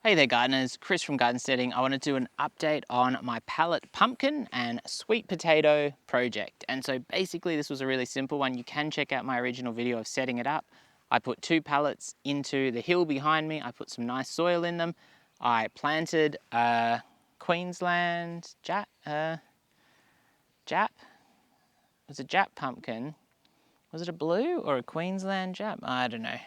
Hey there gardeners, Chris from Steading. I want to do an update on my pallet pumpkin and sweet potato project. And so basically this was a really simple one. You can check out my original video of setting it up. I put 2 pallets into the hill behind me. I put some nice soil in them. I planted a Queensland Jap? Was it Jap pumpkin? Was it a blue or a Queensland Jap? I don't know.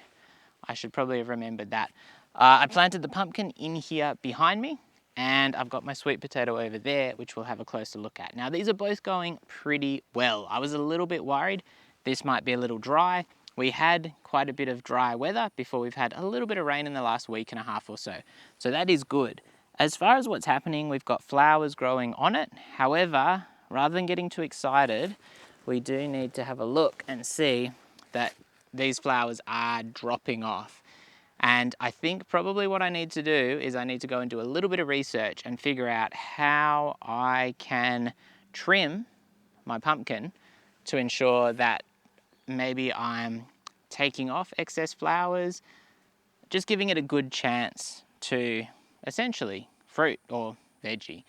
I should probably have remembered that. I planted the pumpkin in here behind me, and I've got my sweet potato over there, which we'll have a closer look at. Now, these are both going pretty well. I was a little bit worried this might be a little dry. We had quite a bit of dry weather before we've had a little bit of rain in the last week and a half or so. So that is good. As far as what's happening, we've got flowers growing on it. However, rather than getting too excited, we do need to have a look and see that these flowers are dropping off. And I think probably what I need to do is I need to go and do a little bit of research and figure out how I can trim my pumpkin to ensure that maybe I'm taking off excess flowers, just giving it a good chance to essentially fruit or veggie.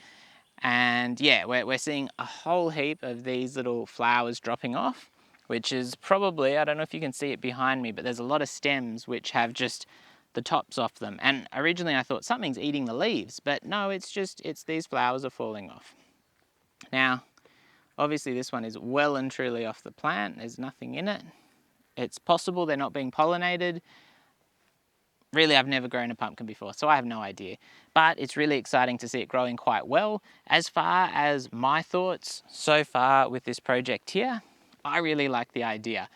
And yeah, we're seeing a whole heap of these little flowers dropping off, which is probably, I don't know if you can see it behind me, but there's a lot of stems which have just the tops off them. And originally I thought something's eating the leaves, but no, it's these flowers are falling off. Now, obviously this one is well and truly off the plant. There's nothing in it. It's possible they're not being pollinated. Really, I've never grown a pumpkin before, so I have no idea. But it's really exciting to see it growing quite well. As far as my thoughts so far with this project here, I really like the idea.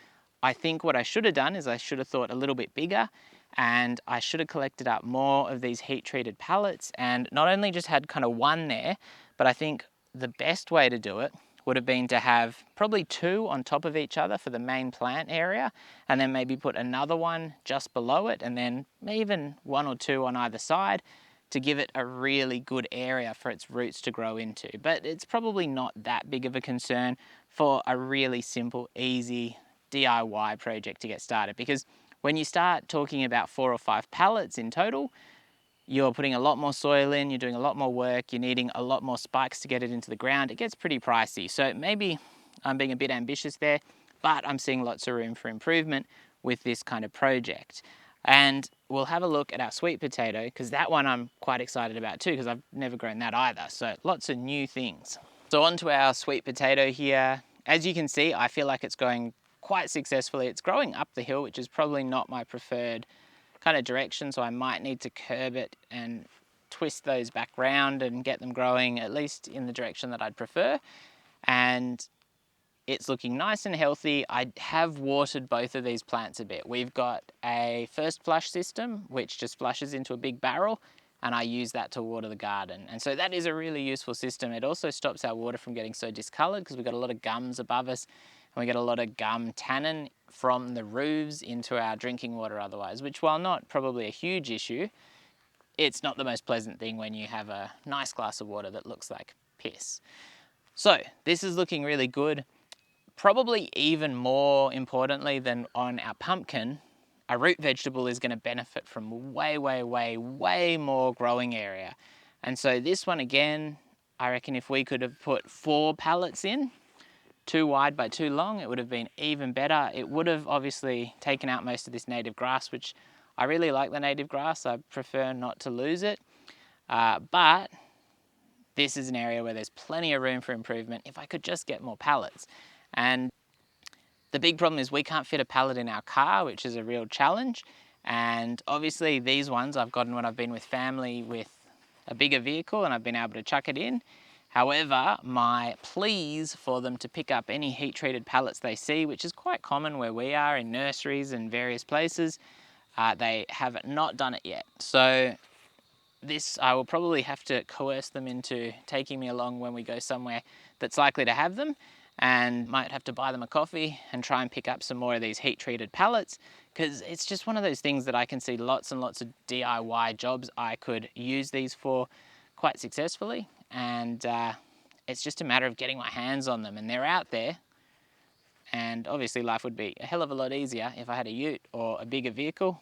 I think what I should have done is I should have thought a little bit bigger, and I should have collected up more of these heat-treated pallets and not only just had kind of one there, but I think the best way to do it would have been to have probably 2 on top of each other for the main plant area, and then maybe put another one just below it, and then even 1 or 2 on either side to give it a really good area for its roots to grow into. But it's probably not that big of a concern for a really simple, easy DIY project to get started, because when you start talking about 4 or 5 pallets in total, you're putting a lot more soil in, you're doing a lot more work, you're needing a lot more spikes to get it into the ground. It gets pretty pricey. So maybe I'm being a bit ambitious there, but I'm seeing lots of room for improvement with this kind of project. And we'll have a look at our sweet potato, because that one I'm quite excited about too, because I've never grown that either. So lots of new things. So onto our sweet potato here. As you can see, I feel like it's going quite successfully. It's growing up the hill, which is probably not my preferred kind of direction, so I might need to curb it and twist those back round and get them growing at least in the direction that I'd prefer. And it's looking nice and healthy. I have watered both of these plants a bit. We've got a first flush system which just flushes into a big barrel, and I use that to water the garden. And so that is a really useful system. It also stops our water from getting so discoloured, because we've got a lot of gums above us, and we get a lot of gum tannin from the roofs into our drinking water otherwise, which, while not probably a huge issue, it's not the most pleasant thing when you have a nice glass of water that looks like piss. So this is looking really good. Probably even more importantly than on our pumpkin, a root vegetable is going to benefit from way more growing area. And so this one again, I reckon if we could have put 4 pallets in, 2 wide by 2 long, it would have been even better. It would have obviously taken out most of this native grass, which I really like the native grass. I prefer not to lose it. But this is an area where there's plenty of room for improvement if I could just get more pallets. And the big problem is we can't fit a pallet in our car, which is a real challenge. And obviously these ones I've gotten when I've been with family with a bigger vehicle and I've been able to chuck it in. However, my pleas for them to pick up any heat-treated pallets they see, which is quite common where we are in nurseries and various places, they have not done it yet. So this, I will probably have to coerce them into taking me along when we go somewhere that's likely to have them, and might have to buy them a coffee and try and pick up some more of these heat-treated pallets, because it's just one of those things that I can see lots and lots of DIY jobs I could use these for quite successfully. And it's just a matter of getting my hands on them, and they're out there. And obviously life would be a hell of a lot easier if I had a ute or a bigger vehicle.